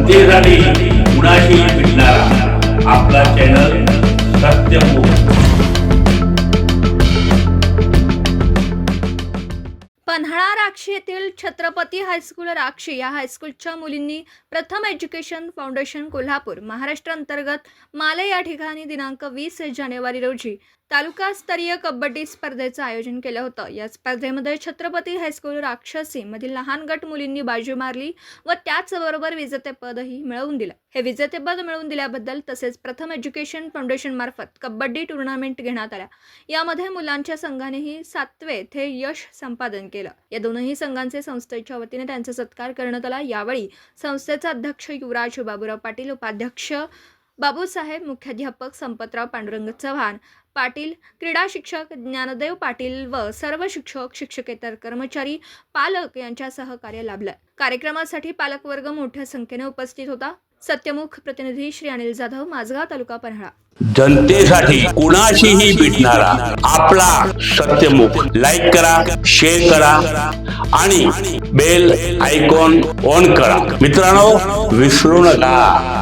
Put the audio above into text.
जनतेसाठी कुणाशी भेटणारा आपला चॅनल सत्यमुख। पन्हाळा राक्षी येथील छत्रपती हायस्कूल राक्षी या हायस्कूलच्या मुलींनी प्रथम एज्युकेशन फाउंडेशन कोल्हापूर महाराष्ट्र अंतर्गत माले या ठिकाणी दिनांक 20 जानेवारी रोजी तालुकास्तरीय कबड्डी स्पर्धेचं आयोजन केलं होतं। या स्पर्धेमध्ये छत्रपती हायस्कूल राक्षसी मधील लहान गट मुलींनी बाजी मारली व त्याचबरोबर विजेतेपदही मिळवून दिलं। हे विजेतेपद मिळवून दिल्याबद्दल तसेच प्रथम एज्युकेशन फाउंडेशन मार्फत कबड्डी टुर्नामेंट घेण्यात आल्या। यामध्ये मुलांच्या संघानेही 7वे येथे यश संपादन केलं। या दोनही संघांचे संस्थेच्या वतीने त्यांचा सत्कार करण्यात आला। यावेळी संस्थेचे अध्यक्ष युवराज बाबूराव पाटील, उपाध्यक्ष बाबूसाहेब, मुख्याध्यापक संपतराव पांडुरंग चव्हाण पाटील, क्रीडा शिक्षक ज्ञानदेव पाटील व सर्व शिक्षक, शिक्षकेतर कर्मचारी, पालक यांच्या सहकार्य लाभलं। कार्यक्रमासाठी पालकवर्ग मोठ्या संख्येने उपस्थित होता। सत्यमुख प्रतिनिधी श्री अनिल जाधव, माझगाव तालुका पन्हाळा। जनतेसाठी कुणाशीही भेटणारा आपला सत्यमुख। लाईक करा, शेअर करा आणि बेल आयकॉन ऑन करा। मित्रांनो, विसरू नका।